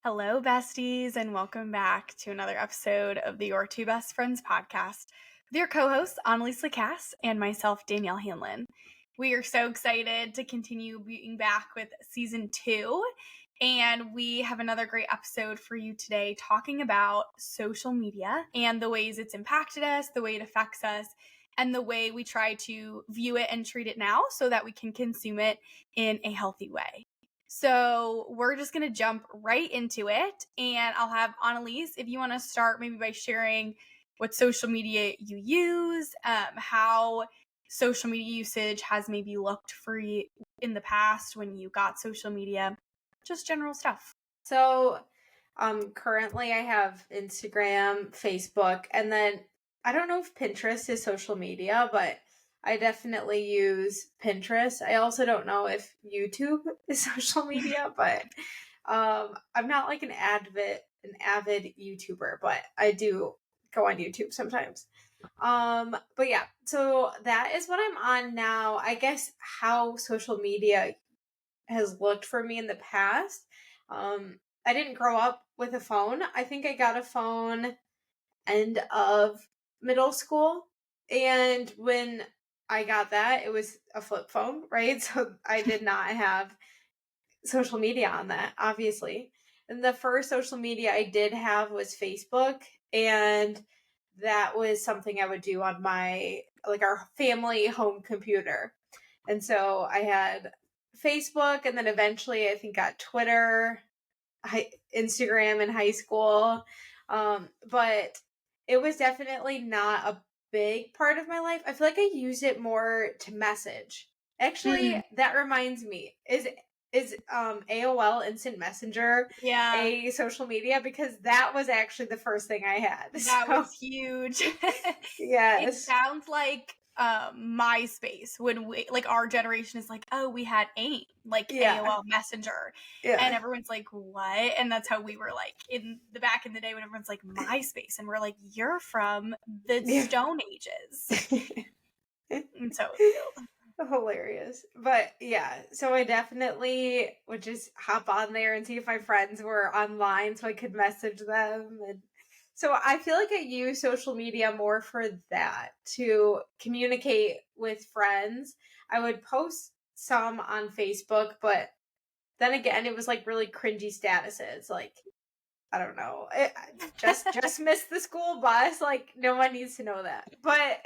Hello, besties, and welcome back to another episode of the Your Two Best Friends podcast with your co hosts, Annalise Lacasse and myself, Danielle Hanlon. We are so excited to continue being back with season 2, and we have another great episode for you today talking about social media and the ways it's impacted us, the way it affects us, and the way we try to view it and treat it now so that we can consume it in a healthy way. So we're just going to jump right into it. And I'll have Annalise, if you want to start maybe by sharing what social media you use, how social media usage has maybe looked for you in the past when you got social media, just general stuff. So, currently I have Instagram, Facebook, and then I don't know if Pinterest is social media, but I definitely use Pinterest. I also don't know if YouTube is social media, but I'm not like an avid YouTuber, but I do go on YouTube sometimes. But yeah, so that is what I'm on now. I guess how social media has looked for me in the past. I didn't grow up with a phone. I think I got a phone end of middle school. And when I got that, it was a flip phone, right? So I did not have social media on that, obviously. And the first social media I did have was Facebook. And that was something I would do on our family home computer. And so I had Facebook, and then eventually I think got Twitter, Instagram in high school. But it was definitely not a big part of my life. I feel like I used it more to message. Actually, that reminds me. Is AOL Instant Messenger a social media? Because that was actually the first thing I had. That was huge. Yes. It sounds like MySpace when we our generation is like, oh, we had AIM, AOL Messenger. Yeah. And everyone's like, what? And that's how we were like in the back in the day when everyone's like MySpace, and we're like, you're from the Stone Ages. And so hilarious. But yeah, so I definitely would just hop on there and see if my friends were online so I could message them. And so I feel like I use social media more for that, to communicate with friends. I would post some on Facebook, but then again, it was like really cringy statuses, like I don't know, just missed the school bus. Like no one needs to know that, but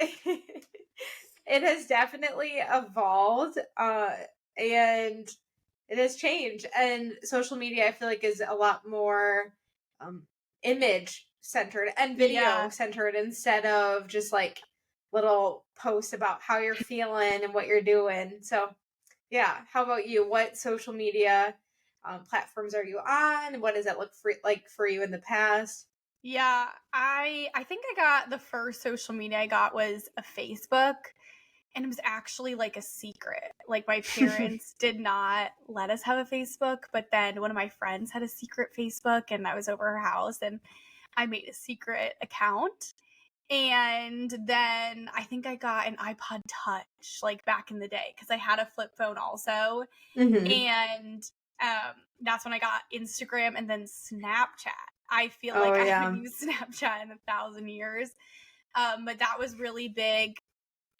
it has definitely evolved, and it has changed. And social media, I feel like, is a lot more image centered and video centered instead of just like little posts about how you're feeling and what you're doing. So, yeah. How about you? What social media platforms are you on? What does that look like for you in the past? Yeah, I think I got the first social media I got was a Facebook. And it was actually like a secret. Like my parents did not let us have a Facebook, but then one of my friends had a secret Facebook, and I was over her house and I made a secret account. And then I think I got an iPod Touch like back in the day because I had a flip phone also. And that's when I got Instagram and then Snapchat. I feel like I haven't used Snapchat in 1,000 years. But that was really big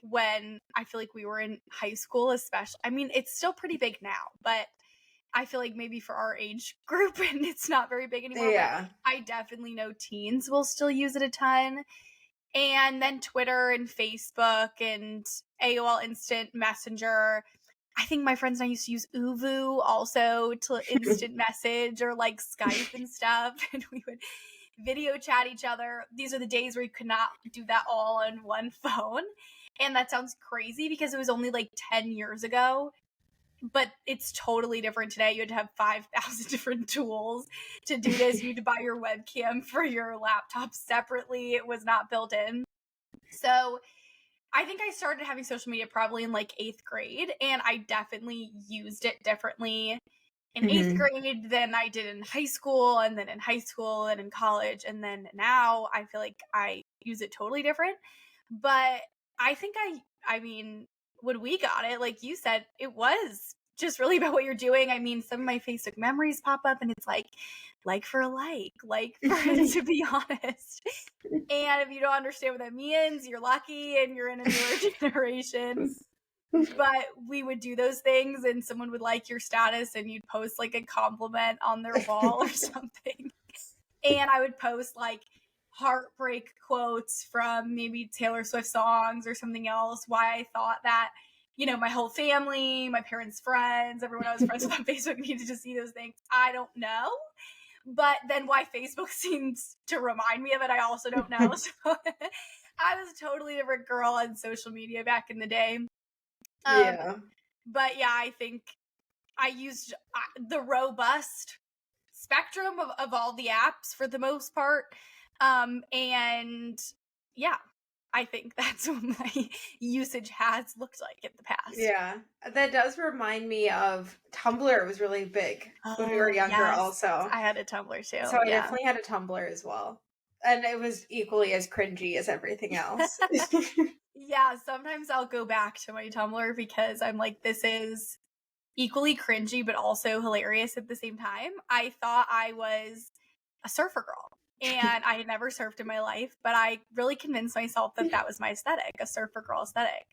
when I feel like we were in high school, especially. I mean, it's still pretty big now, but I feel like maybe for our age group, and it's not very big anymore. Yeah. But I definitely know teens will still use it a ton. And then Twitter and Facebook and AOL Instant Messenger. I think my friends and I used to use Uvu also to instant message, or like Skype and stuff. And we would video chat each other. These are the days where you could not do that all on one phone. And that sounds crazy because it was only like 10 years ago, but it's totally different today. You had to have 5,000 different tools to do this. You had to buy your webcam for your laptop separately. It was not built in. So I think I started having social media probably in like 8th grade, and I definitely used it differently in 8th grade than I did in high school, and then in high school and in college. And then now I feel like I use it totally different. But I think I mean, when we got it, like you said, it was just really about what you're doing. I mean, some of my Facebook memories pop up and it's like for a like for it, to be honest. And if you don't understand what that means, you're lucky and you're in a newer generation. But we would do those things and someone would like your status and you'd post like a compliment on their wall or something. And I would post like heartbreak quotes from maybe Taylor Swift songs or something else, why I thought that, you know, my whole family, my parents' friends, everyone I was friends with on Facebook needed to see those things. I don't know. But then why Facebook seems to remind me of it, I also don't know. So I was a totally different girl on social media back in the day. Yeah. But yeah, I think I used the robust spectrum of all the apps for the most part. And yeah, I think that's what my usage has looked like in the past. Yeah. That does remind me of Tumblr was really big when we were younger also. I had a Tumblr too. So I definitely had a Tumblr as well. And it was equally as cringy as everything else. Yeah, sometimes I'll go back to my Tumblr because I'm like, this is equally cringy, but also hilarious at the same time. I thought I was a surfer girl and I had never surfed in my life, but I really convinced myself that that was my aesthetic, a surfer girl aesthetic.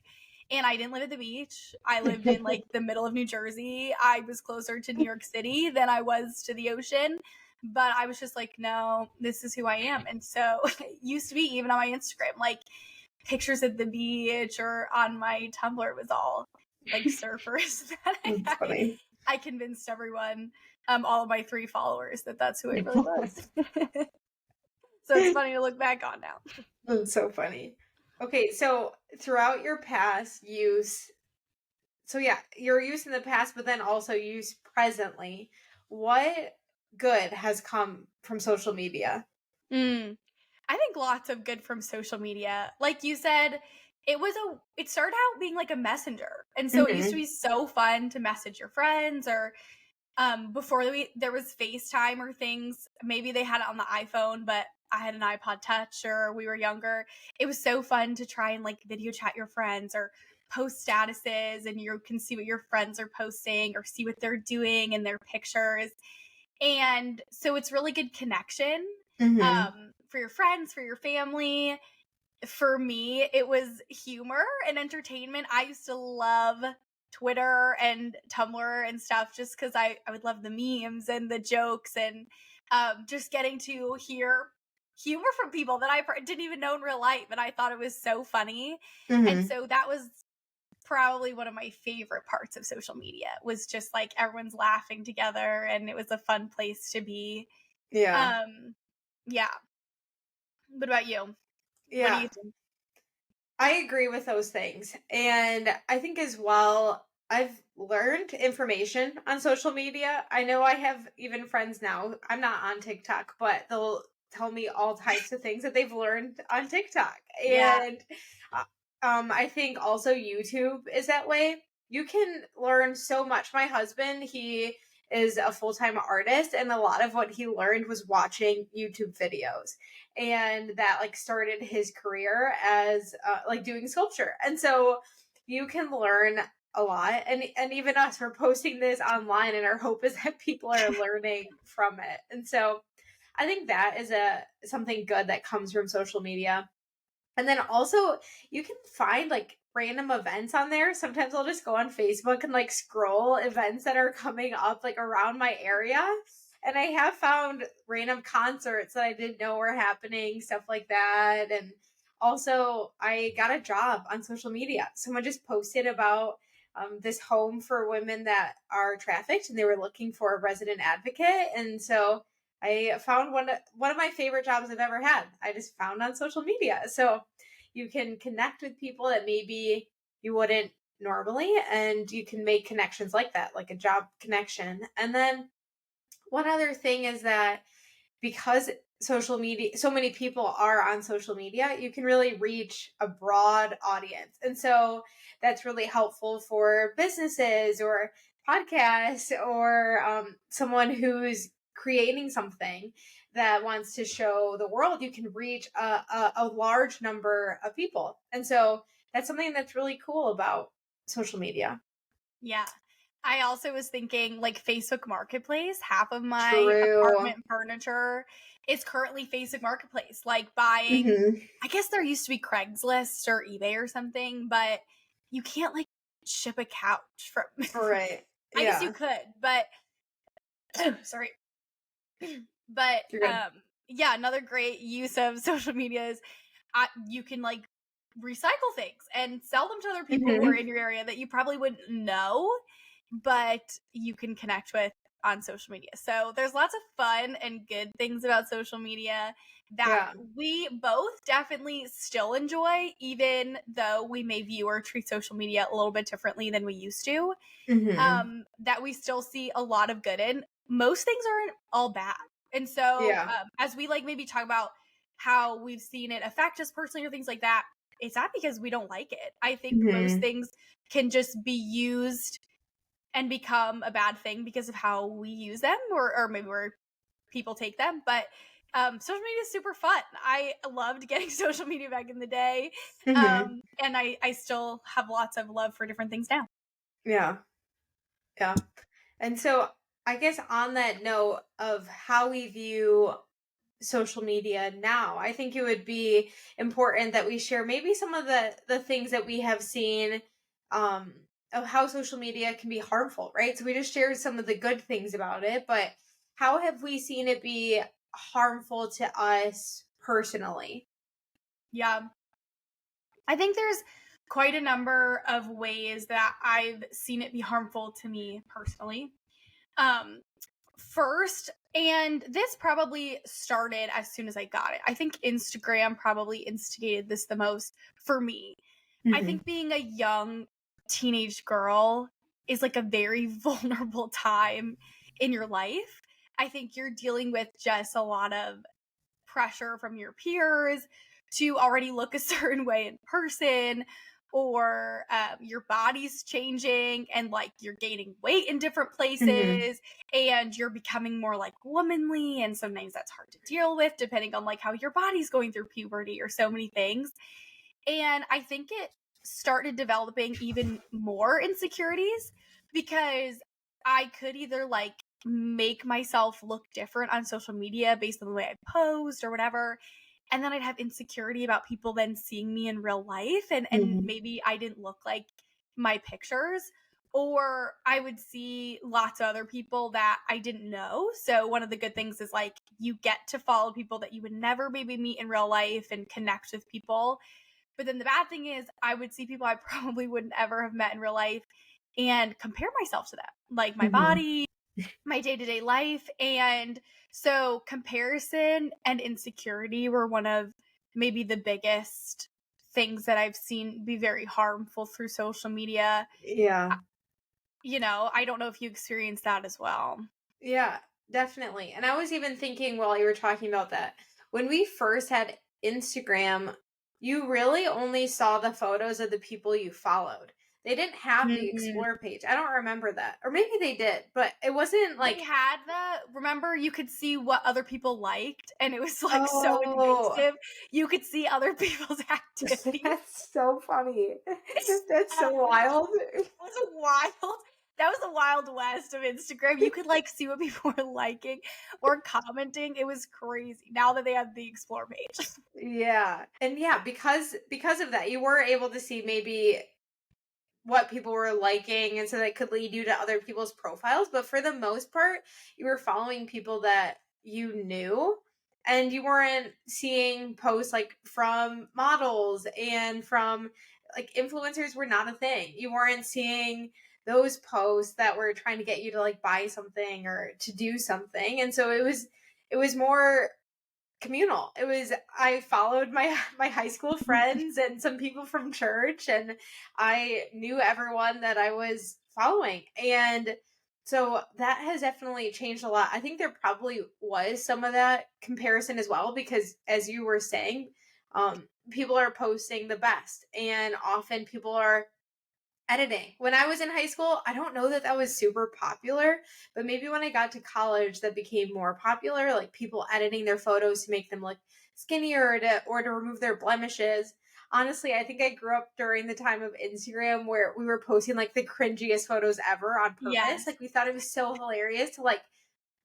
And I didn't live at the beach. I lived in like the middle of New Jersey. I was closer to New York City than I was to the ocean. But I was just like, no, this is who I am. And so it used to be even on my Instagram, like pictures at the beach or on my Tumblr was all like surfers. That's funny. I convinced everyone, all of my 3 followers, that that's who I really was. So it's funny to look back on now. That's so funny. Okay, so throughout your past use, so yeah, your use in the past, but then also use presently, what good has come from social media? I think lots of good from social media. Like you said, it started out being like a messenger. And so it used to be so fun to message your friends or before there was FaceTime or things. Maybe they had it on the iPhone, but I had an iPod Touch or we were younger. It was so fun to try and like video chat your friends or post statuses and you can see what your friends are posting or see what they're doing in their pictures. And so it's really good connection for your friends, for your family. For me, it was humor and entertainment. I used to love Twitter and Tumblr and stuff just because I would love the memes and the jokes and just getting to hear humor from people that I didn't even know in real life. And I thought it was so funny. And so that was probably one of my favorite parts of social media, was just like everyone's laughing together and it was a fun place to be. Yeah. Yeah. What about you? Yeah. What do you think? I agree with those things. And I think as well, I've learned information on social media. I know I have even friends now. I'm not on TikTok, but they'll tell me all types of things that they've learned on TikTok. And I think also YouTube is that way. You can learn so much. My husband, he is a full-time artist, and a lot of what he learned was watching YouTube videos, and that like started his career as like doing sculpture. And so you can learn a lot, and even us, we're posting this online, and our hope is that people are learning from it. And so I think that is something good that comes from social media. And then also you can find like random events on there. Sometimes I'll just go on Facebook and like scroll events that are coming up like around my area. And I have found random concerts that I didn't know were happening, stuff like that. And also I got a job on social media. Someone just posted about this home for women that are trafficked, and they were looking for a resident advocate. And so I found one of my favorite jobs I've ever had. I just found on social media. So you can connect with people that maybe you wouldn't normally, and you can make connections like that, like a job connection. And then one other thing is that because social media, so many people are on social media, you can really reach a broad audience. And so that's really helpful for businesses or podcasts or someone who's creating something that wants to show the world. You can reach a large number of people. And so that's something that's really cool about social media. Yeah. I also was thinking like Facebook Marketplace. Half of my True. apartment furniture is currently Facebook Marketplace. Like buying, Hmm. I guess there used to be Craigslist or eBay or something, but you can't like ship a couch from. Right. I guess you Yeah. could, but sorry. But You're good. yeah, another great use of social media is you can like recycle things and sell them to other people who are Hmm. in your area that you probably wouldn't know, but you can connect with on social media. So there's lots of fun and good things about social media that Yeah. we both definitely still enjoy, even though we may view or treat social media a little bit differently than we used to. Hmm. That we still see a lot of good in. Most things aren't all bad. And so, Yeah. as we like maybe talk about how we've seen it affect us personally or things like that, it's not because we don't like it. I think most Hmm. things can just be used and become a bad thing because of how we use them or maybe where people take them. But social media is super fun. I loved getting social media back in the day. Hmm. And I still have lots of love for different things now. Yeah. Yeah. And so I guess on that note of how we view social media now, I think it would be important that we share maybe some of the things that we have seen um of how social media can be harmful, right? So we just shared some of the good things about it, but how have we seen it be harmful to us personally? Yeah. I think there's quite a number of ways that I've seen it be harmful to me personally. Um, First, and this probably started as soon as I got it. I think Instagram probably instigated this the most for me. I Hmm. think being a young teenage girl is like a very vulnerable time in your life. I think you're dealing with just a lot of pressure from your peers to already look a certain way in person, or your body's changing and like you're gaining weight in different Hmm. places and you're becoming more like womanly, and sometimes that's hard to deal with depending on like how your body's going through puberty or so many things. And I think it started developing even more insecurities because I could either like make myself look different on social media based on the way I posed or whatever. And then I'd have insecurity about people then seeing me in real life, and Hmm. maybe I didn't look like my pictures. Or I would see lots of other people that I didn't know. So one of the good things is like you get to follow people that you would never maybe meet in real life and connect with people. But then the bad thing is, I would see people I probably wouldn't ever have met in real life and compare myself to them, like my Hmm. body, my day to day life. And so, comparison and insecurity were one of maybe the biggest things that I've seen be very harmful through social media. Yeah. I don't know if you experienced that as well. Yeah, definitely. And I was even thinking while you were talking about that, when we first had Instagram, you really only saw the photos of the people you followed. They didn't have the Mhm. explore page. I don't remember that. Or maybe they did, but it wasn't They like, had that. Remember, you could see what other people liked, and it was like so oh, invasive. You could see other people's activities. that's so funny. That's so It wild. was a wild. That was the wild west of Instagram. You could like see what people were liking or commenting. It was crazy. Now that they have the explore page. Yeah. And yeah, because of that, you were able to see maybe what people were liking, and so that could lead you to other people's profiles, but for the most part you were following people that you knew, and you weren't seeing posts like from models and from like influencers were not a thing. You weren't seeing those posts that were trying to get you to like buy something or to do something, and so it was more communal. It was I followed my high school friends and some people from church, and I knew everyone that I was following. And so that has definitely changed a lot. I think there probably was some of that comparison as well because as you were saying, people are posting the best and often people are editing. When I was in high school, I don't know that that was super popular, but maybe when I got to college, that became more popular. Like people editing their photos to make them look skinnier or to remove their blemishes. honestly, I think I grew up during the time of Instagram where we were posting like the cringiest photos ever on purpose. Yes. Like we thought it was so hilarious to like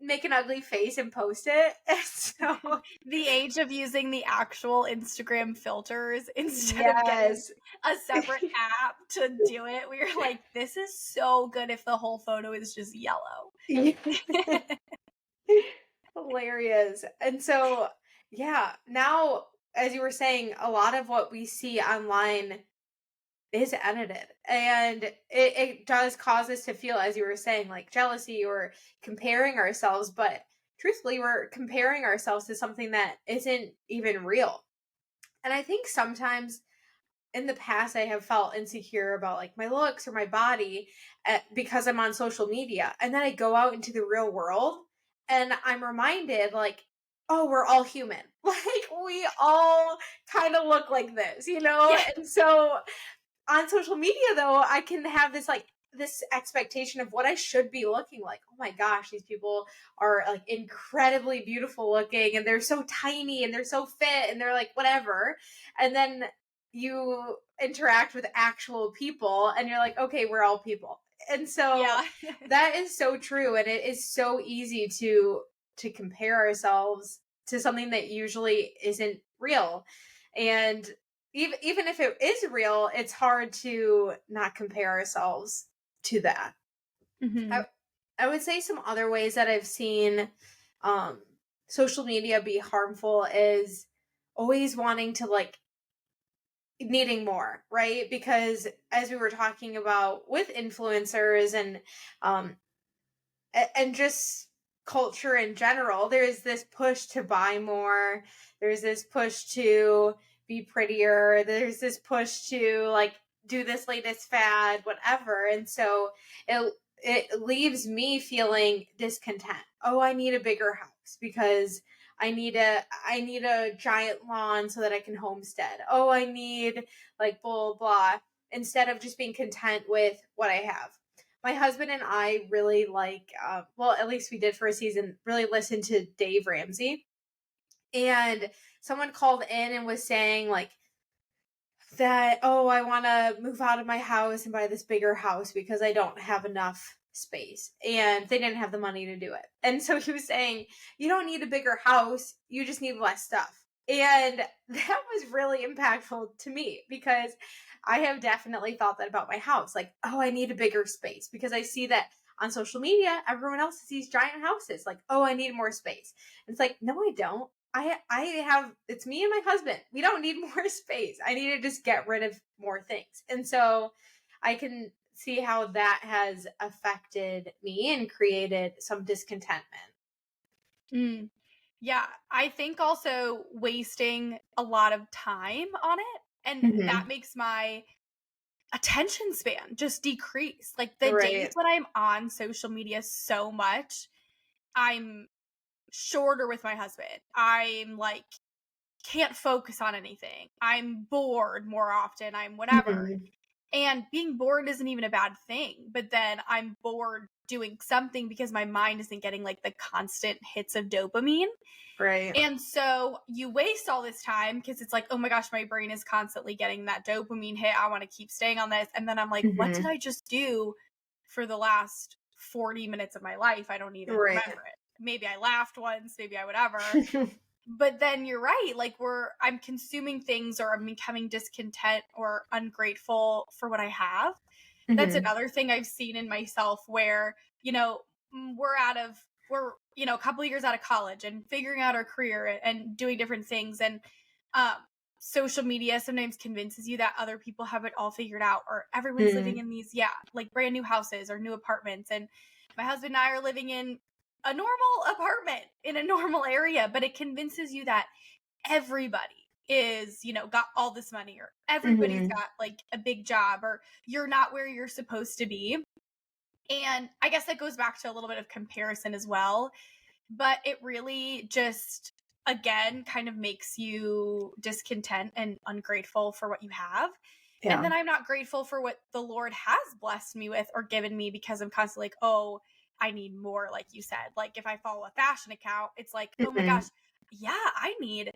make an ugly face and post it. And so The age of using the actual Instagram filters instead of getting yes. a separate app to do it. We were like, this is so good if the whole photo is just yellow. Hilarious. And so, yeah, now, as you were saying, a lot of what we see online is edited. And it does cause us to feel, as you were saying, like jealousy or comparing ourselves. But truthfully, we're comparing ourselves to something that isn't even real. And I think sometimes in the past I have felt insecure about like my looks or my body because I'm on social media, and then I go out into the real world and I'm reminded like, oh, we're all human. Like we all kind of look like this, you know? Yeah. And so on social media though, I can have this like this expectation of what I should be looking like. Oh my gosh, these people are like incredibly beautiful looking and they're so tiny and they're so fit and they're like whatever. And then you interact with actual people and you're like, okay, we're all people. And so Yeah. that is so true, and it is so easy to compare ourselves to something that usually isn't real. And even if it is real, it's hard to not compare ourselves to that. Hmm. I I would say some other ways that I've seen um social media be harmful is always wanting to like needing more, right? Because as we were talking about with influencers um and just culture in general, there's this push to buy more, there's this push to be prettier, there's this push to like do this latest fad, whatever. And so it leaves me feeling discontent. Oh, I need a bigger house because I need a giant lawn so that I can homestead. Oh, I need like blah blah blah, instead of just being content with what I have. My husband and I really like, well, at least we did for a season, really listen to Dave Ramsey. And someone called in and was saying, like, that, oh, I want to move out of my house and buy this bigger house because I don't have enough space. And they didn't have the money to do it. And so he was saying, you don't need a bigger house, you just need less stuff. And that was really impactful to me because I have definitely thought that about my house. Like, oh, I need a bigger space because I see that on social media, everyone else sees giant houses. Like, oh, I need more space. And it's like, no, I don't. I have, it's me and my husband. We don't need more space. I need to just get rid of more things. And so I can see how that has affected me and created some discontentment. Mm. Yeah, I think also wasting a lot of time on it, and that Hmm. makes my attention span just decrease. Like the days Right. when I'm on social media so much, I'm shorter with my husband. I'm like can't focus on anything. I'm bored more often. I'm whatever. Hmm. And being bored isn't even a bad thing, but then I'm bored doing something because my mind isn't getting like the constant hits of dopamine. Right. And so you waste all this time because it's like, oh my gosh, my brain is constantly getting that dopamine hit. I want to keep staying on this. And then I'm like, what did Hmm. I just do for the last 40 minutes of my life? I don't even Right. remember it. Maybe I laughed once, maybe I whatever. But then you're right. Like I'm consuming things or I'm becoming discontent or ungrateful for what I have. That's Hmm. another thing I've seen in myself where, you know, we're, a couple of years out of college and figuring out our career and doing different things. And um, social media sometimes convinces you that other people have it all figured out or everyone's living in these, like brand new houses or new apartments. And my husband and I are living in a normal apartment in a normal area, but it convinces you that everybody is, got all this money or everybody's Hmm. got like a big job or you're not where you're supposed to be. And I guess that goes back to a little bit of comparison as well, but it really just again kind of makes you discontent and ungrateful for what you have. And Yeah. then I'm not grateful for what the Lord has blessed me with or given me because I'm constantly like, oh, I need more, like you said. Like if I follow a fashion account, it's like, oh my Hmm. gosh, yeah, I need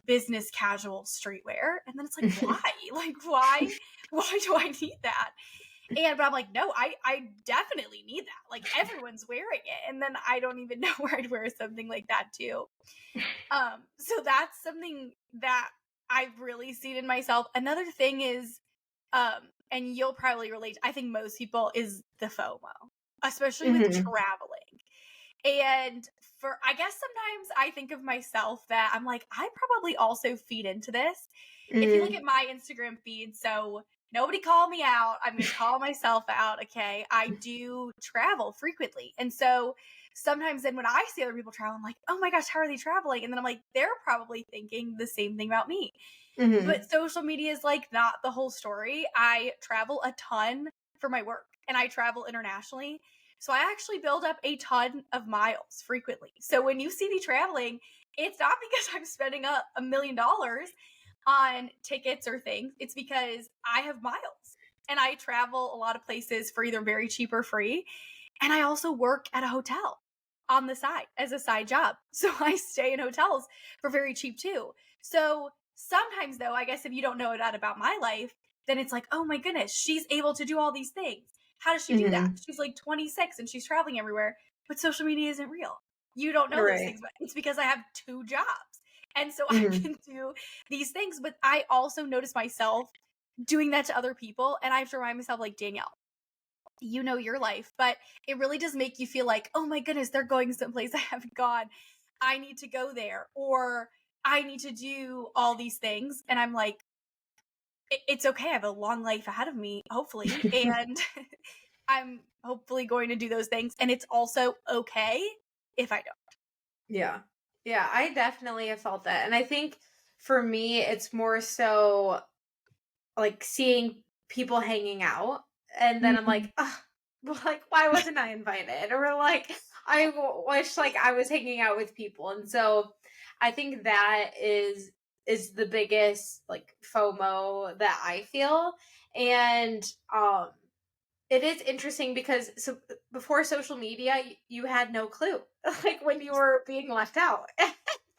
business casual streetwear. And then it's like, why? Like, why do I need that? But I'm like, no, I definitely need that. Like, everyone's wearing it. And then I don't even know where I'd wear something like that too. So that's something that I've really seen in myself. Another thing is, and you'll probably relate, I think most people, is the FOMO, especially with traveling. And I guess sometimes I think of myself that I'm like, I probably also feed into this. If you look at my Instagram feed, so nobody call me out. I'm going to call myself out. Okay. I do travel frequently. And so sometimes then when I see other people travel, I'm like, oh my gosh, how are they traveling? And then I'm like, they're probably thinking the same thing about me. But social media is like not the whole story. I travel a ton for my work and I travel internationally. So I actually build up a ton of miles frequently. So when you see me traveling, it's not because I'm spending $1 million on tickets or things. It's because I have miles and I travel a lot of places for either very cheap or free. And I also work at a hotel on the side as a side job. So I stay in hotels for very cheap too. So sometimes though, I guess if you don't know that about my life, then it's like, oh my goodness, she's able to do all these things. How does she do that? She's like 26 and she's traveling everywhere, but social media isn't real. You don't know those things, but it's because I have 2 jobs. And so I can do these things, but I also notice myself doing that to other people. And I have to remind myself, like, Danielle, you know your life, but it really does make you feel like, oh my goodness, they're going someplace I haven't gone. I need to go there, or I need to do all these things. And I'm like, it's okay. I have a long life ahead of me, hopefully. And I'm hopefully going to do those things. And it's also okay if I don't. Yeah. Yeah, I definitely have felt that. And I think for me, it's more so like seeing people hanging out. And then I'm like, ugh, well, like, why wasn't I invited? Or like, wish like I was hanging out with people. And so I think that is the biggest like FOMO that I feel. And it is interesting because so before social media, you had no clue, like when you were being left out.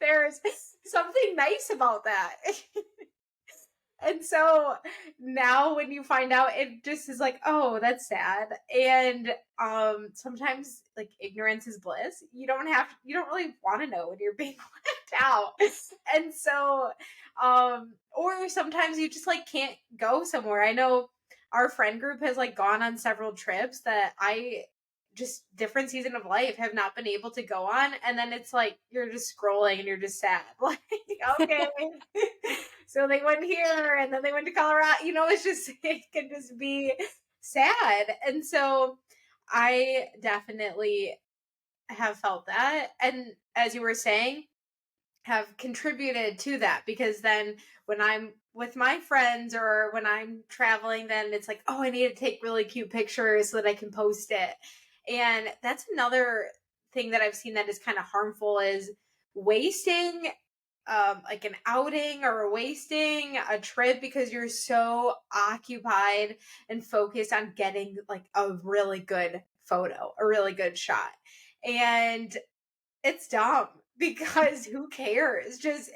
There's something nice about that. And so now when you find out, it just is like, oh, that's sad. And sometimes like ignorance is bliss. You don't really want to know when you're being left out. And so or sometimes you just like can't go somewhere. I know our friend group has like gone on several trips that I just different season of life have not been able to go on, and then it's like you're just scrolling and you're just sad. Like, okay. So they went here and then they went to Colorado. You know, it's just it can just be sad. And so I definitely have felt that. And as you were saying, have contributed to that, because then when I'm with my friends or when I'm traveling, then it's like, oh, I need to take really cute pictures so that I can post it. And that's another thing that I've seen that is kind of harmful, is wasting like an outing or wasting a trip because you're so occupied and focused on getting like a really good photo, a really good shot. And it's dumb because who cares? Just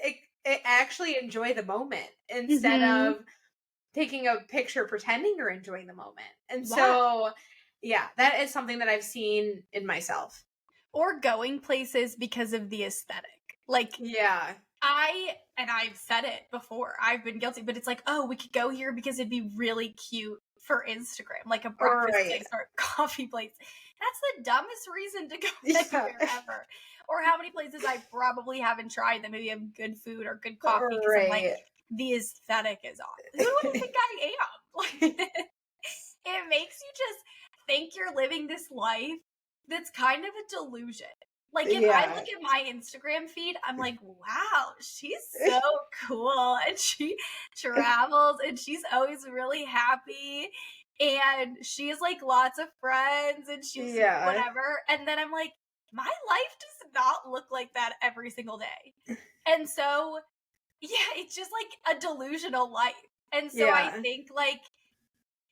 actually enjoy the moment instead of taking a picture pretending you're enjoying the moment. And so, yeah, that is something that I've seen in myself. Or going places because of the aesthetic. Like, yeah. I've said it before, I've been guilty, but it's like, oh, we could go here because it'd be really cute for Instagram, like a breakfast place or a coffee place. That's the dumbest reason to go anywhere ever. Or how many places I probably haven't tried that maybe have good food or good coffee because I'm like, the aesthetic is off. Who do I think I am? Like, it makes you just think you're living this life that's kind of a delusion. Like, if I look at my Instagram feed, I'm like, wow, she's so cool. And she travels and she's always really happy. And she has like lots of friends and she's whatever. And then I'm like, my life does not look like that every single day. And so, yeah, it's just like a delusional life. And so I think like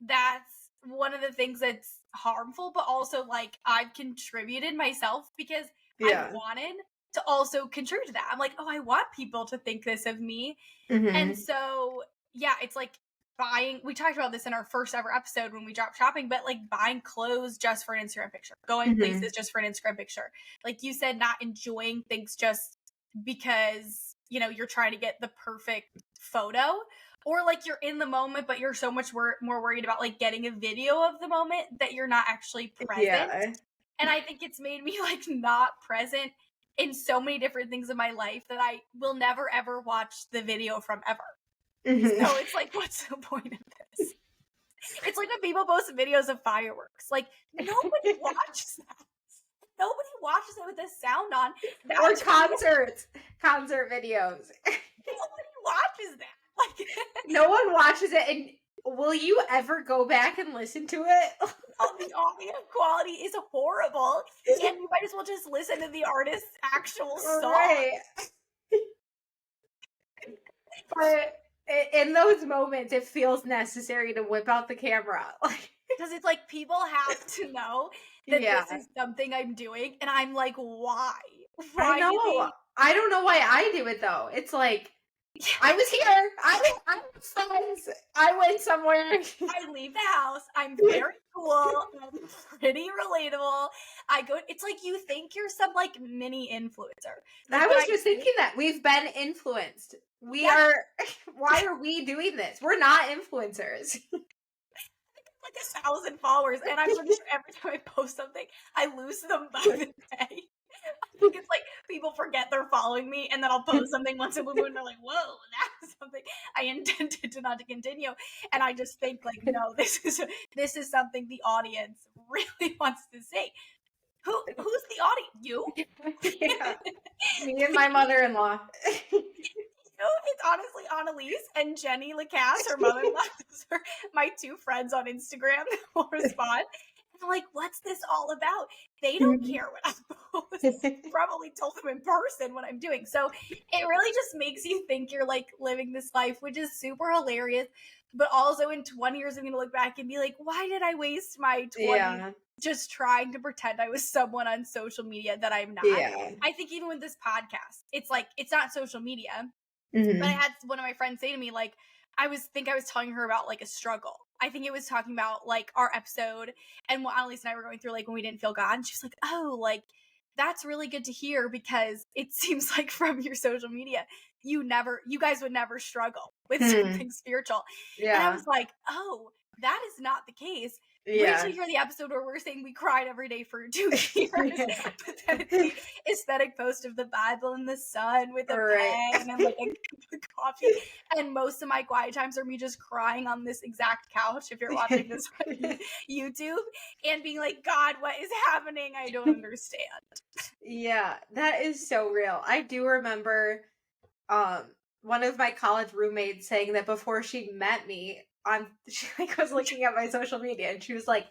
that's one of the things that's harmful, but also like I've contributed myself because I've wanted to also contribute to that. I'm like, oh, I want people to think this of me. And so, yeah, it's like buying, we talked about this in our first ever episode when we dropped shopping, but like buying clothes just for an Instagram picture, going places just for an Instagram picture. Like you said, not enjoying things just because, you know, you're trying to get the perfect photo, or like you're in the moment, but you're so much more worried about like getting a video of the moment that you're not actually present. Yeah. And I think it's made me like not present in so many different things in my life that I will never ever watch the video from ever. So it's like, what's the point of this? It's like when people post videos of fireworks. Like, nobody watches that. Nobody watches it with the sound on. Or concerts. Concert videos. Nobody watches that. Like, no one watches it. And will you ever go back and listen to it? Oh, the audio quality is horrible. And you might as well just listen to the artist's actual song. Right. But in those moments, it feels necessary to whip out the camera. Because it's like people have to know that this is something I'm doing. And I'm like, why? I know. I don't know why I do it, though. It's like, I was here. I went somewhere. I leave the house. I'm very cool. I'm pretty relatable. I go. It's like you think you're some like mini influencer. Like, I was just thinking that we've been influenced. We are. Why are we doing this? We're not influencers. Like 1,000 followers, and I'm pretty sure every time I post something, I lose them by the day. I think it's like people forget they're following me, and then I'll post something once in a blue moon, and they're like, "Whoa, that's something I intended to not to continue." And I just think, like, no, this is something the audience really wants to see. Who's the audience? You? Yeah. Me and my mother-in-law. You know, it's honestly Annalise and Jenny Lacasse, her mother-in-law. Those are my two friends on Instagram that will respond. And I'm like, what's this all about? They don't care what I post. Probably told them in person what I'm doing. So it really just makes you think you're like living this life, which is super hilarious. But also in 20 years, I'm going to look back and be like, why did I waste my 20s just trying to pretend I was someone on social media that I'm not? Yeah. I think even with this podcast, it's like, it's not social media. But I had one of my friends say to me, like, I was telling her about like a struggle. I think it was talking about like our episode and what Annalise and I were going through, like when we didn't feel God. And she was like, oh, like that's really good to hear, because it seems like from your social media, you guys would never struggle with something spiritual. Yeah. And I was like, oh, that is not the case. Wait till you hear the episode where we're saying we cried every day for 2 years. But then it's the aesthetic post of the Bible in the sun with a pen and like a cup of coffee. And most of my quiet times are me just crying on this exact couch, if you're watching this on YouTube, and being like, God, what is happening? I don't understand. Yeah, that is so real. I do remember one of my college roommates saying that before she met me, she like was looking at my social media and she was like,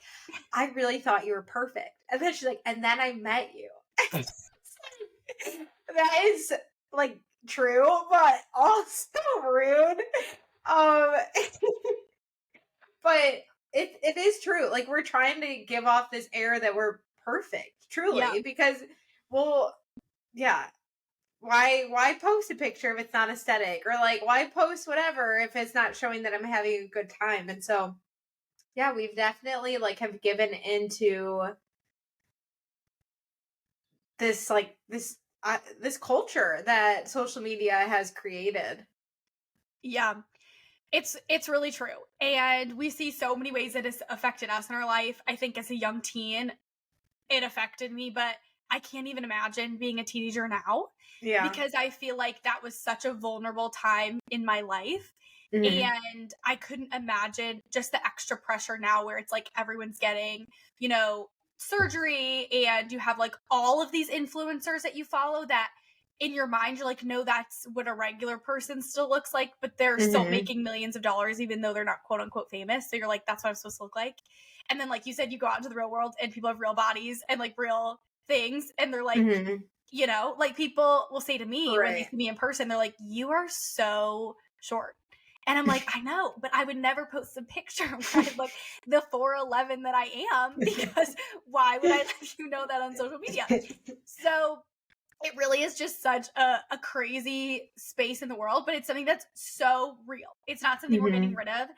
I really thought you were perfect. And then she's like, and then I met you. That is like true, but also rude. But it is true. Like we're trying to give off this air that we're perfect, truly, because why post a picture if it's not aesthetic, or like why post whatever if it's not showing that I'm having a good time? And so we've definitely like have given into this like this culture that social media has created. Yeah, it's really true, and we see so many ways it has affected us in our life. I think as a young teen it affected me, but I can't even imagine being a teenager now. Yeah. Because I feel like that was such a vulnerable time in my life. And I couldn't imagine just the extra pressure now where it's like everyone's getting, you know, surgery, and you have like all of these influencers that you follow that in your mind you're like, no, that's what a regular person still looks like, but they're still making millions of dollars even though they're not quote unquote famous. So you're like, that's what I'm supposed to look like. And then like you said, you go out into the real world and people have real bodies and like real things, and they're like, you know, like people will say to me when they see me in person, they're like, you are so short. And I'm like, I know, but I would never post a picture where I look the 4'11" that I am, because why would I let you know that on social media? So It really is just such a crazy space in the world, but it's something that's so real. It's not something we're getting Mhm. rid of,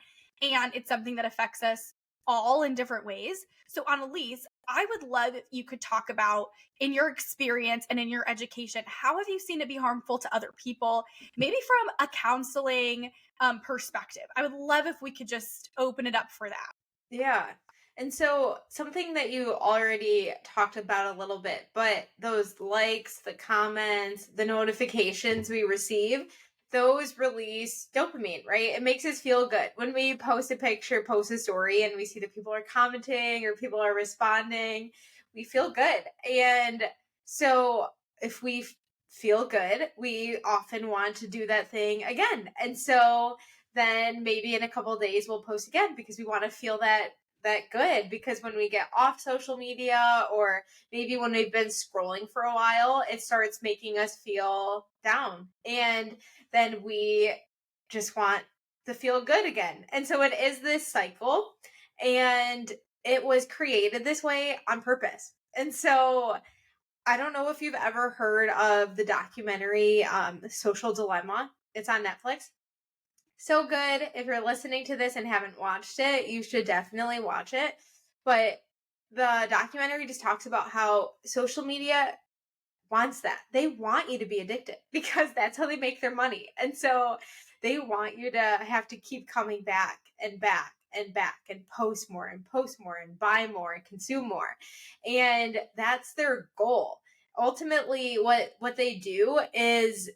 and it's something that affects us all in different ways. So, Annalise, I would love if you could talk about, in your experience and in your education, how have you seen it be harmful to other people, maybe from a counseling perspective? I would love if we could just open it up for that. Yeah. And so something that you already talked about a little bit, but those likes, the comments, the notifications we receive, those release dopamine, right? It makes us feel good. When we post a picture, post a story, and we see that people are commenting or people are responding, we feel good. And so if we feel good, we often want to do that thing again. And so then maybe in a couple of days we'll post again because we want to feel that good, because when we get off social media, or maybe when we've been scrolling for a while, it starts making us feel down, and then we just want to feel good again. And so it is this cycle, and it was created this way on purpose. And so I don't know if you've ever heard of the documentary Social Dilemma. It's on Netflix. So good. If you're listening to this and haven't watched it, you should definitely watch it. But the documentary just talks about how social media wants that. They want you to be addicted because that's how they make their money. And so they want you to have to keep coming back and back and back and post more and buy more and consume more. And that's their goal. Ultimately, what they do is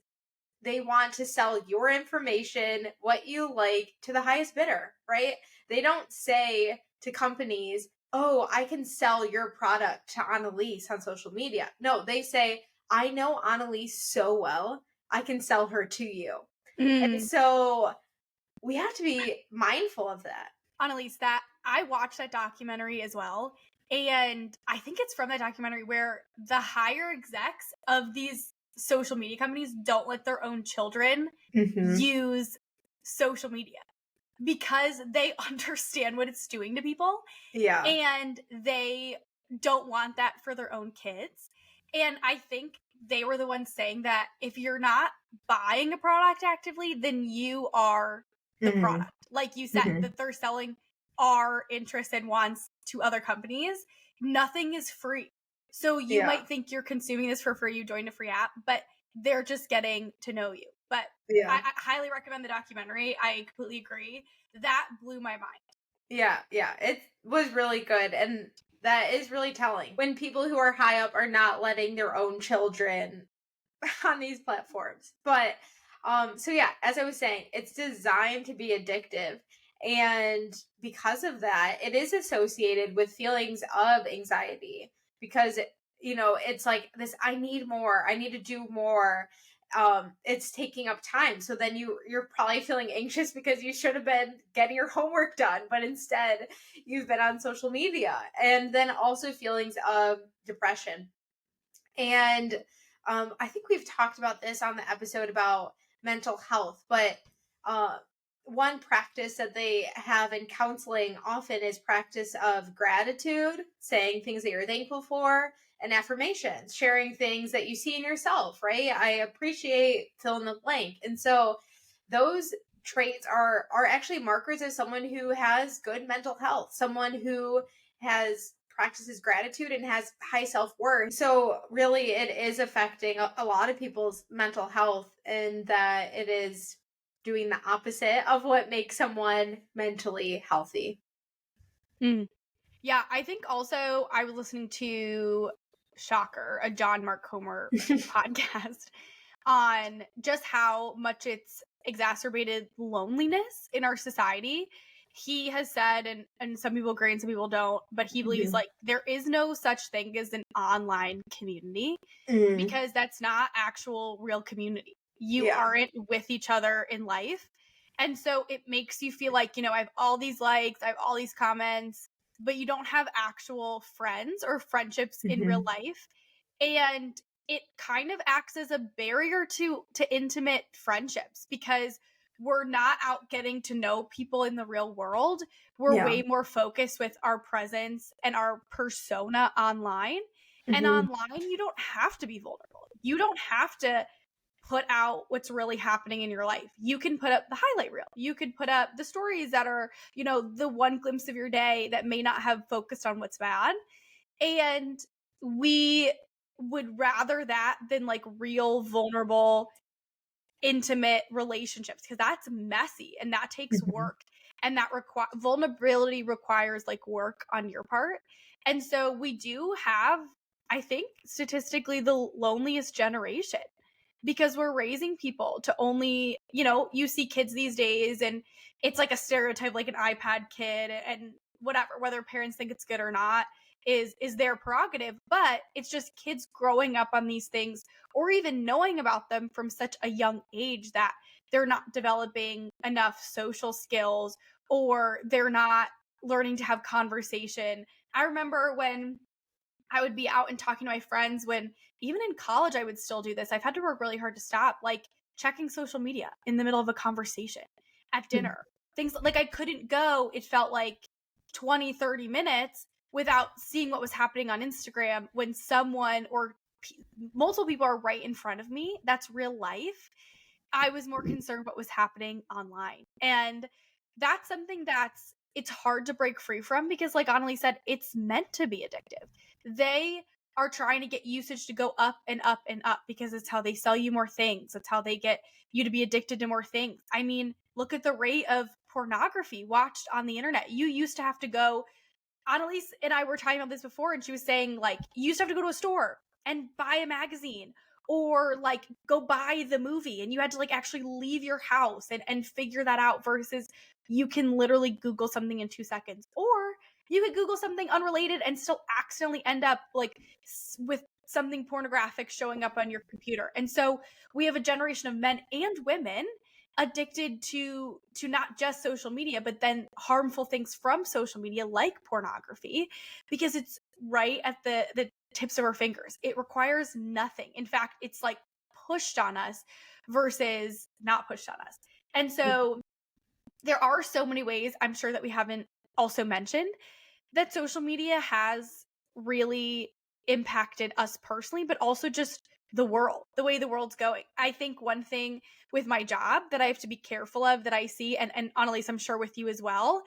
they want to sell your information, what you like, to the highest bidder, right? They don't say to companies, oh, I can sell your product to Annalise on social media. No, they say, I know Annalise so well, I can sell her to you. And Mm. so we have to be mindful of that. Annalise, that I watched that documentary as well. And I think it's from that documentary where the higher execs of these social media companies don't let their own children Mm-hmm. use social media because they understand what it's doing to people, Yeah. and they don't want that for their own kids. And I think they were the ones saying that if you're not buying a product actively, then you are the Mm-hmm. product. Like you said, Mm-hmm. that they're selling our interests and wants to other companies. Nothing is free. So you Yeah. might think you're consuming this for free, you joined a free app, but they're just getting to know you. But Yeah. I highly recommend the documentary. I completely agree. That blew my mind. Yeah, yeah, it was really good, and that is really telling when people who are high up are not letting their own children on these platforms. But so yeah, as I was saying, it's designed to be addictive, and because of that, it is associated with feelings of anxiety, because it's like this, I need more, I need to do more. It's taking up time, so then you're probably feeling anxious because you should have been getting your homework done, but instead you've been on social media. And then also feelings of depression. And I think we've talked about this on the episode about mental health, but uh, one practice that they have in counseling often is practice of gratitude, saying things that you're thankful for, and affirmations, sharing things that you see in yourself, right? I appreciate fill in the blank. And so those traits are actually markers of someone who has good mental health, someone who has practices gratitude and has high self-worth. So really it is affecting a lot of people's mental health, and that it is doing the opposite of what makes someone mentally healthy. Mm. Yeah, I think also I was listening to Shocker, a John Mark Comer podcast, on just how much it's exacerbated loneliness in our society. He has said, and some people agree and some people don't, but he believes Mhm. like there is no such thing as an online community Mm, because that's not actual real community. You yeah. aren't with each other in life. And so it makes you feel like, I have all these likes, I have all these comments, but you don't have actual friends or friendships in real Hmm. life. And it kind of acts as a barrier to intimate friendships because we're not out getting to know people in the real world. We're Yeah. way more focused with our presence and our persona online. And Hmm. online, you don't have to be vulnerable. You don't have to put out what's really happening in your life. You can put up the highlight reel. You could put up the stories that are, the one glimpse of your day that may not have focused on what's bad. And we would rather that than like real, vulnerable, intimate relationships, because that's messy and that takes work, and that vulnerability requires like work on your part. And so we do have, I think, statistically the loneliest generation, because we're raising people to only, you see kids these days and it's like a stereotype, like an iPad kid, and whatever, whether parents think it's good or not is their prerogative, but it's just kids growing up on these things, or even knowing about them from such a young age, that they're not developing enough social skills, or they're not learning to have conversation. I remember when I would be out and talking to my friends, when even in college I would still do this. I've had to work really hard to stop, like checking social media in the middle of a conversation at dinner. Things like I couldn't go, it felt like 20, 30 minutes without seeing what was happening on Instagram when someone or multiple people are right in front of me. That's real life. I was more concerned what was happening online. And that's something it's hard to break free from, because like Annalie said, it's meant to be addictive. They are trying to get usage to go up and up and up, because it's how they sell you more things. It's how they get you to be addicted to more things. I mean, look at the rate of pornography watched on the internet. You used to have to go, Annalise and I were talking about this before, and she was saying, like, you used to have to go to a store and buy a magazine, or like go buy the movie, and you had to like actually leave your house and figure that out, versus you can literally Google something in 2 seconds, or you could Google something unrelated and still accidentally end up like with something pornographic showing up on your computer. And so we have a generation of men and women addicted to not just social media, but then harmful things from social media like pornography, because it's right at the tips of our fingers. It requires nothing. In fact, it's like pushed on us versus not pushed on us. And so there are so many ways, I'm sure, that we haven't also mentioned, that social media has really impacted us personally, but also just the world, the way the world's going. I think one thing with my job that I have to be careful of, that I see, and Annalise, I'm sure with you as well,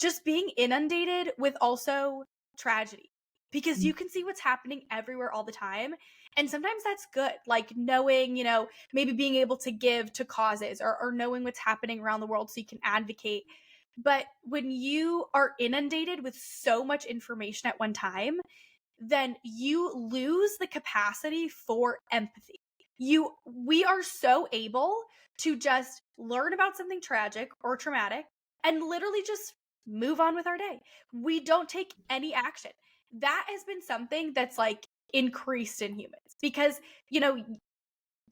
just being inundated with also tragedy, because you can see what's happening everywhere all the time. And sometimes that's good, like knowing, maybe being able to give to causes, or knowing what's happening around the world so you can advocate. But when you are inundated with so much information at one time, then you lose the capacity for empathy. We are so able to just learn about something tragic or traumatic and literally just move on with our day. We don't take any action. That has been something that's like increased in humans, because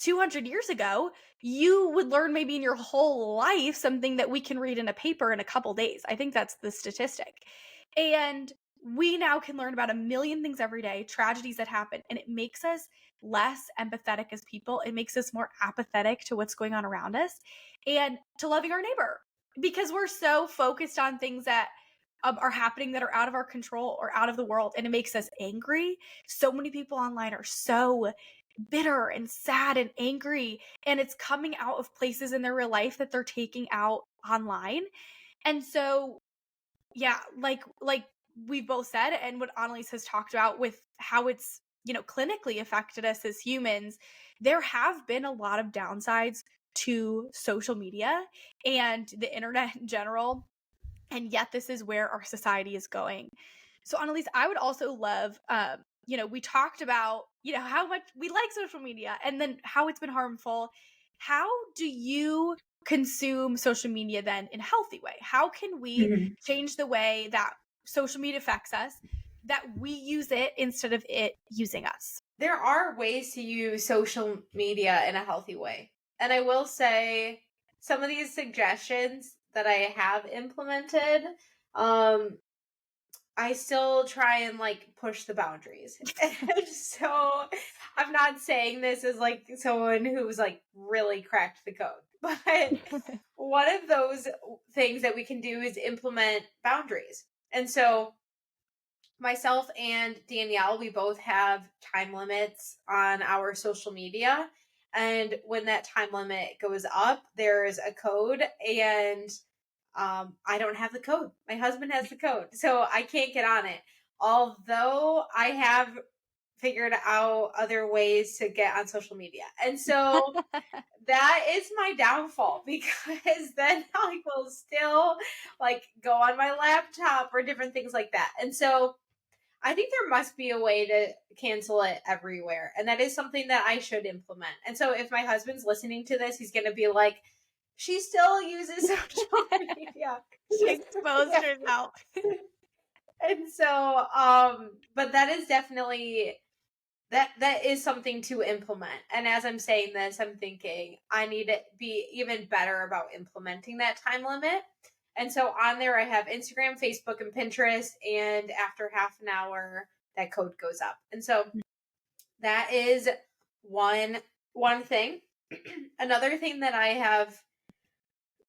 200 years ago, you would learn maybe in your whole life something that we can read in a paper in a couple days. I think that's the statistic. And we now can learn about a million things every day, tragedies that happen, and it makes us less empathetic as people. It makes us more apathetic to what's going on around us and to loving our neighbor, because we're so focused on things that are happening that are out of our control or out of the world, and it makes us angry. So many people online are so bitter and sad and angry, and it's coming out of places in their real life that they're taking out online. And so yeah, like we've both said, and what Annalise has talked about with how it's clinically affected us as humans, there have been a lot of downsides to social media and the internet in general, and yet this is where our society is going. So Annalise, I would also love we talked about how much we like social media and then how it's been harmful. How do you consume social media then in a healthy way? How can we change the way that social media affects us, that we use it instead of it using us? There are ways to use social media in a healthy way. And I will say some of these suggestions that I have implemented, I still try and like push the boundaries. So I'm not saying this as like someone who's like really cracked the code, but one of those things that we can do is implement boundaries. And so myself and Danielle, we both have time limits on our social media. And when that time limit goes up, there's a code, and I don't have the code. My husband has the code, so I can't get on it. Although I have figured out other ways to get on social media. And so that is my downfall, because then I will still like go on my laptop or different things like that. And so I think there must be a way to cancel it everywhere. And that is something that I should implement. And so if my husband's listening to this, he's going to be like, she still uses social media. She exposed herself. And so, but that is definitely that is something to implement. And as I'm saying this, I'm thinking I need to be even better about implementing that time limit. And so on there, I have Instagram, Facebook, and Pinterest. And after half an hour, that code goes up. And so that is one thing. Another thing that I have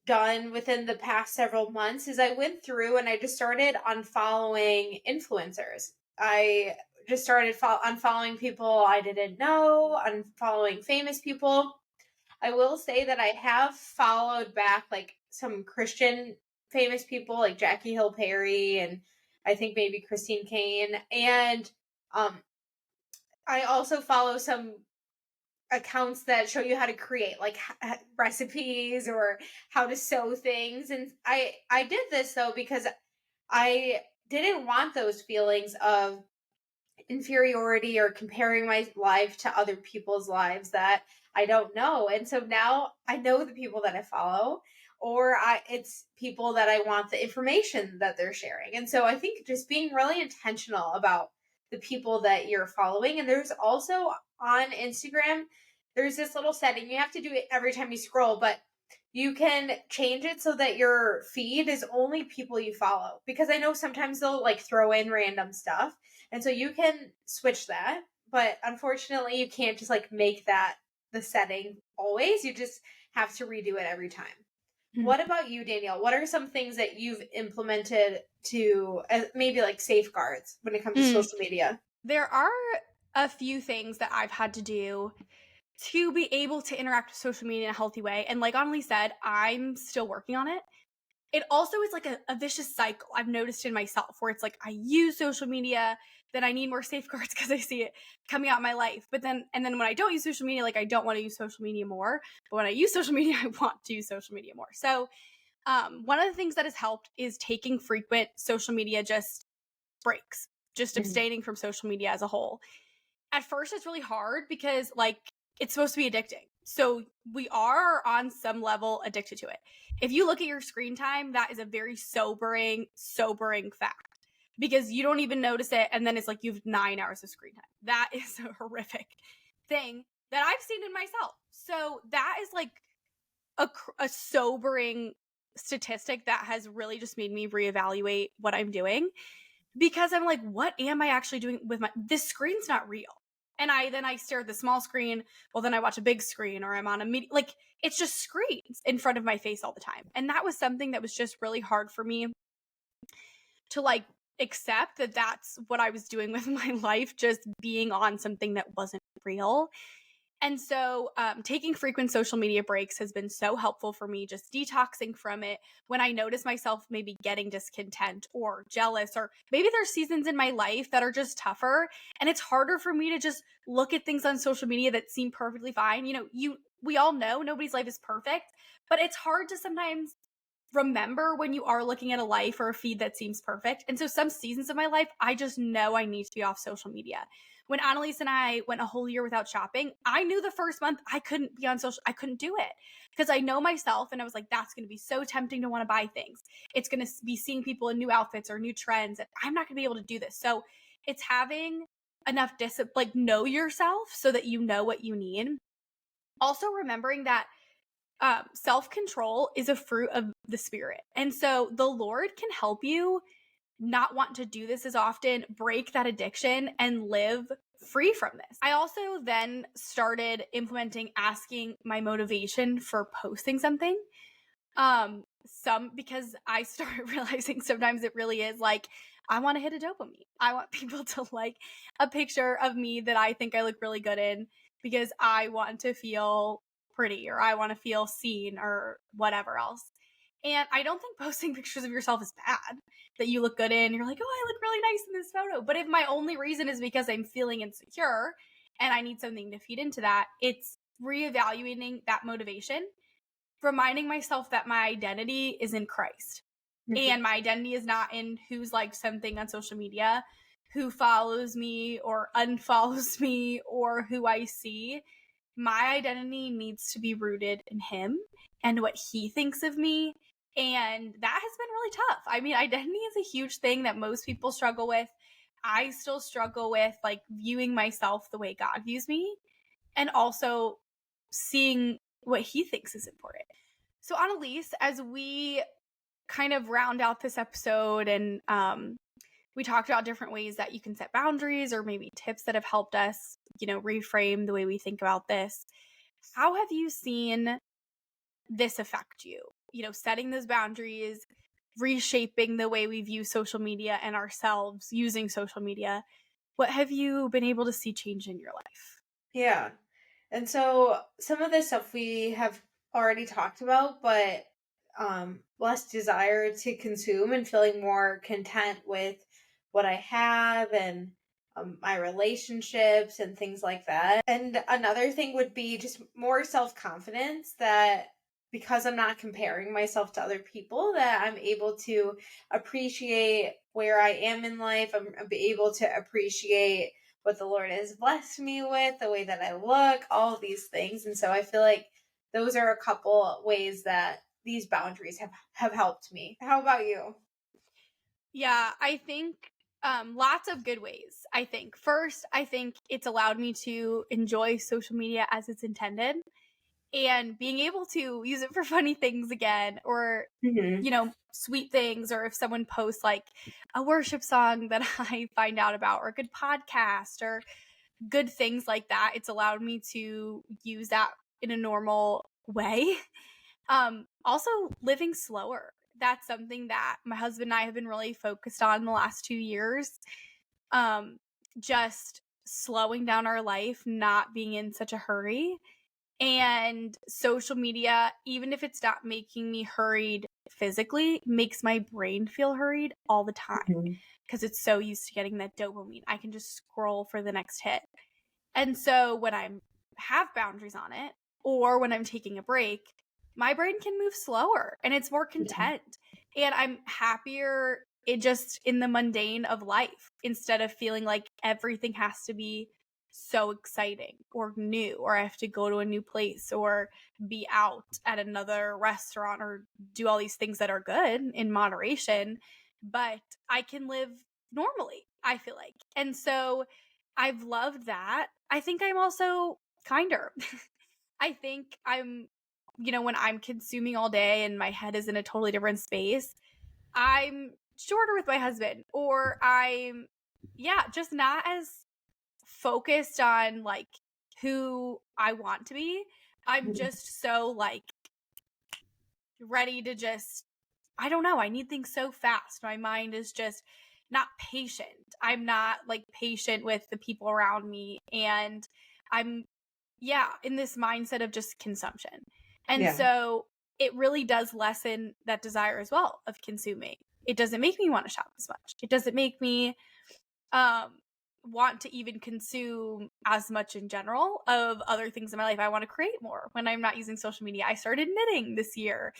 done within the past several months is I went through and I just started unfollowing influencers. I just started unfollowing people I didn't know, unfollowing famous people. I will say that I have followed back like some Christian famous people like Jackie Hill Perry, and I think maybe Christine Kane. And I also follow some accounts that show you how to create like recipes or how to sew things. And I did this though because I didn't want those feelings of inferiority or comparing my life to other people's lives that I don't know. And so now I know the people that I follow, or it's people that I want the information that they're sharing. And so I think just being really intentional about the people that you're following. And there's also on Instagram, there's this little setting. You have to do it every time you scroll, but you can change it so that your feed is only people you follow. Because I know sometimes they'll like throw in random stuff. And so you can switch that. But unfortunately, you can't just like make that the setting always. You just have to redo it every time. Mhm. What about you, Danielle? What are some things that you've implemented to maybe like safeguards when it comes to social media? There are a few things that I've had to do to be able to interact with social media in a healthy way. And like Annalie said, I'm still working on it. It also is like a vicious cycle I've noticed in myself, where it's like I use social media, then I need more safeguards because I see it coming out in my life. But then when I don't use social media, like I don't want to use social media more. But when I use social media, I want to use social media more. So one of the things that has helped is taking frequent social media just breaks, just abstaining from social media as a whole. At first, it's really hard because like it's supposed to be addicting. So we are on some level addicted to it. If you look at your screen time, that is a very sobering fact, because you don't even notice it. And then it's like you have 9 hours of screen time. That is a horrific thing that I've seen in myself. So that is like a sobering statistic that has really just made me reevaluate what I'm doing, because I'm like, what am I actually doing with this screen's not real. And I stare at the small screen. Well, then I watch a big screen, or I'm on a like it's just screens in front of my face all the time. And that was something that was just really hard for me to like accept, that that's what I was doing with my life, just being on something that wasn't real. And so taking frequent social media breaks has been so helpful for me, just detoxing from it when I notice myself maybe getting discontent or jealous, or maybe there's seasons in my life that are just tougher. And it's harder for me to just look at things on social media that seem perfectly fine. You know, we all know nobody's life is perfect, but it's hard to sometimes remember when you are looking at a life or a feed that seems perfect. And so some seasons of my life, I just know I need to be off social media. When Annalise and I went a whole year without shopping, I knew the first month I couldn't be on social. I couldn't do it because I know myself, and I was like, that's going to be so tempting to want to buy things. It's going to be seeing people in new outfits or new trends, and I'm not going to be able to do this. So it's having enough discipline, like know yourself so that you know what you need. Also remembering that self-control is a fruit of the spirit. And so the Lord can help you not want to do this as often, break that addiction, and live free from this. I also then started implementing asking my motivation for posting something. Because I started realizing sometimes it really is like I want to hit a dopamine. I want people to like a picture of me that I think I look really good in because I want to feel pretty or I want to feel seen or whatever else. And I don't think posting pictures of yourself is bad, that you look good in. You're like, oh, I look really nice in this photo. But if my only reason is because I'm feeling insecure and I need something to feed into that, it's reevaluating that motivation, reminding myself that my identity is in Christ. And my identity is not in who's liked something on social media, who follows me or unfollows me, or who I see. My identity needs to be rooted in him and what he thinks of me. And that has been really tough. I mean, identity is a huge thing that most people struggle with. I still struggle with like viewing myself the way God views me and also seeing what he thinks is important. So, Annalise, as we kind of round out this episode and we talked about different ways that you can set boundaries or maybe tips that have helped us, reframe the way we think about this. How have you seen this affect you? Setting those boundaries, reshaping the way we view social media and ourselves using social media. What have you been able to see change in your life? Yeah. And so some of this stuff we have already talked about, but less desire to consume and feeling more content with what I have and my relationships and things like that. And another thing would be just more self-confidence, that because I'm not comparing myself to other people, that I'm able to appreciate where I am in life. I'm able to appreciate what the Lord has blessed me with, the way that I look, all of these things. And so I feel like those are a couple ways that these boundaries have helped me. How about you? Yeah, I think lots of good ways. I think first, I think it's allowed me to enjoy social media as it's intended and being able to use it for funny things again or sweet things, or if someone posts like a worship song that I find out about or a good podcast or good things like that, it's allowed me to use that in a normal way. Also living slower. That's something that my husband and I have been really focused on the last 2 years. Just slowing down our life, not being in such a hurry. And social media, even if it's not making me hurried physically, makes my brain feel hurried all the time because it's so used to getting that dopamine. I can just scroll for the next hit. And so when I have boundaries on it or when I'm taking a break, my brain can move slower and it's more content. And I'm happier in the mundane of life instead of feeling like everything has to be so exciting or new, or I have to go to a new place or be out at another restaurant or do all these things that are good in moderation, but I can live normally, I feel like. And so I've loved that. I think I'm also kinder. I think when I'm consuming all day and my head is in a totally different space, I'm shorter with my husband, or just not as focused on like who I want to be. I'm just so like ready to just, I don't know, I need things so fast. My mind is just not patient. I'm not like patient with the people around me. And I'm, in this mindset of just consumption. And so it really does lessen that desire as well of consuming. It doesn't make me want to shop as much. It doesn't make me want to even consume as much in general of other things in my life. I want to create more when I'm not using social media. I started knitting this year,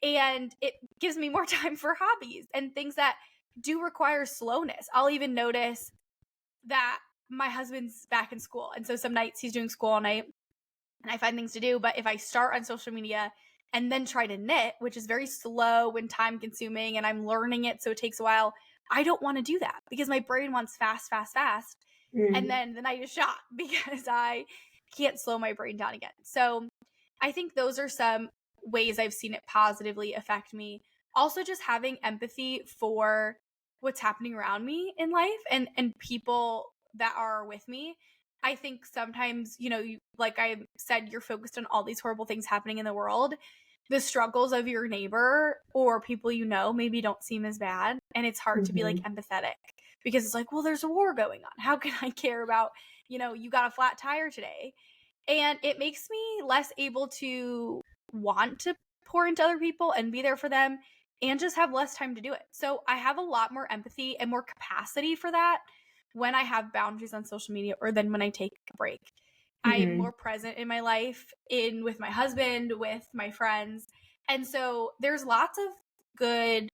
and it gives me more time for hobbies and things that do require slowness. I'll even notice that my husband's back in school, and so some nights he's doing school all night and I find things to do. But if I start on social media and then try to knit, which is very slow and time consuming, and I'm learning it, so it takes a while, I don't want to do that because my brain wants fast, fast, fast. And then the night is shot because I can't slow my brain down again. So I think those are some ways I've seen it positively affect me. Also, just having empathy for what's happening around me in life and people that are with me. I think sometimes, like I said, you're focused on all these horrible things happening in the world. the struggles of your neighbor or people you know maybe don't seem as bad. And it's hard to be like empathetic because it's like, well, there's a war going on. How can I care about, you got a flat tire today? And it makes me less able to want to pour into other people and be there for them and just have less time to do it. So I have a lot more empathy and more capacity for that when I have boundaries on social media or then when I take a break. I'm more present in my life, with my husband, with my friends. And so there's lots of good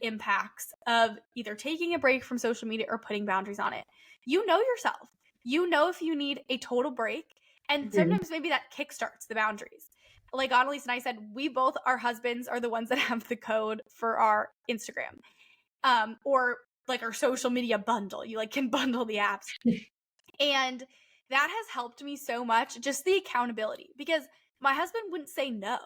impacts of either taking a break from social media or putting boundaries on it. You know yourself. You know if you need a total break. And sometimes maybe that kickstarts the boundaries. Like Annalise and I said, our husbands are the ones that have the code for our Instagram. Or like our social media bundle. You like can bundle the apps. And that has helped me so much, just the accountability, because my husband wouldn't say no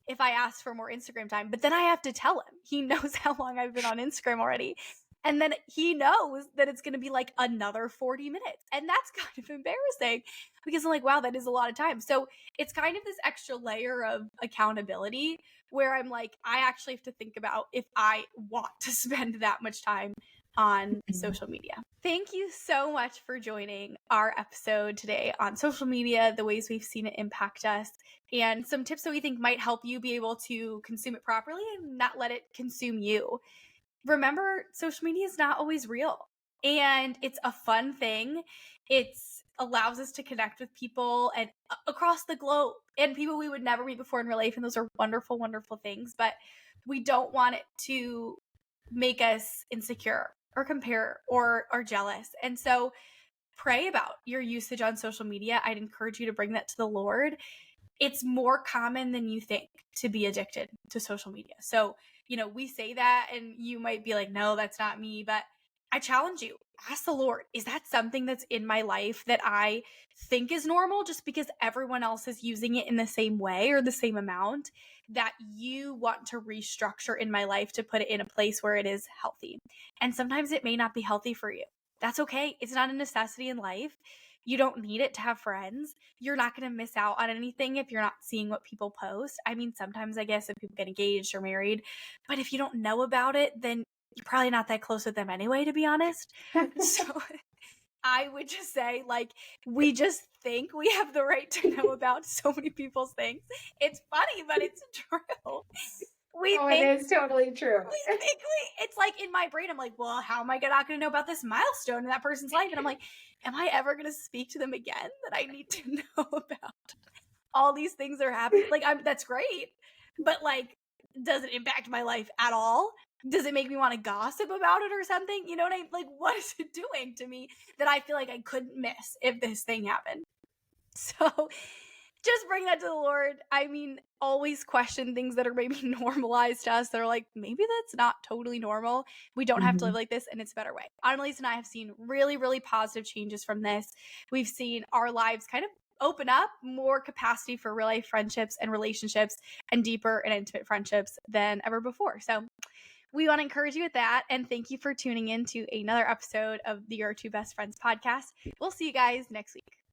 if I asked for more Instagram time, but then I have to tell him. He knows how long I've been on Instagram already. And then he knows that it's going to be like another 40 minutes. And that's kind of embarrassing because I'm like, wow, that is a lot of time. So it's kind of this extra layer of accountability where I'm like, I actually have to think about if I want to spend that much time on social media. Thank you so much for joining our episode today on social media, the ways we've seen it impact us, and some tips that we think might help you be able to consume it properly and not let it consume you. Remember, social media is not always real, and it's a fun thing. It allows us to connect with people and across the globe and people we would never meet before in real life, and those are wonderful, wonderful things, but we don't want it to make us insecure or compare or are jealous. And so pray about your usage on social media. I'd encourage you to bring that to the Lord. It's more common than you think to be addicted to social media. So, we say that and you might be like, no, that's not me. But I challenge you, ask the Lord, is that something that's in my life that I think is normal just because everyone else is using it in the same way or the same amount, that you want to restructure in my life to put it in a place where it is healthy? And sometimes it may not be healthy for you. That's okay. It's not a necessity in life. You don't need it to have friends. You're not going to miss out on anything if you're not seeing what people post. I mean, sometimes I guess if people get engaged or married, but if you don't know about it, then you're probably not that close with them anyway, to be honest. So I would just say, like, we just think we have the right to know about so many people's things. It's funny, but it's true. It is totally true. It's like in my brain, I'm like, well, how am I not going to know about this milestone in that person's life? And I'm like, am I ever going to speak to them again that I need to know about? All these things are happening. Like, that's great, but like, does it impact my life at all? Does it make me want to gossip about it or something? You know what I mean? Like, what is it doing to me that I feel like I couldn't miss if this thing happened? So just bring that to the Lord. I mean, always question things that are maybe normalized to us. That are like, maybe that's not totally normal. We don't have to live like this, and it's a better way. Annalise and I have seen really, really positive changes from this. We've seen our lives kind of open up, more capacity for real life friendships and relationships and deeper and intimate friendships than ever before. So we want to encourage you with that. And thank you for tuning in to another episode of the Your Two Best Friends podcast. We'll see you guys next week.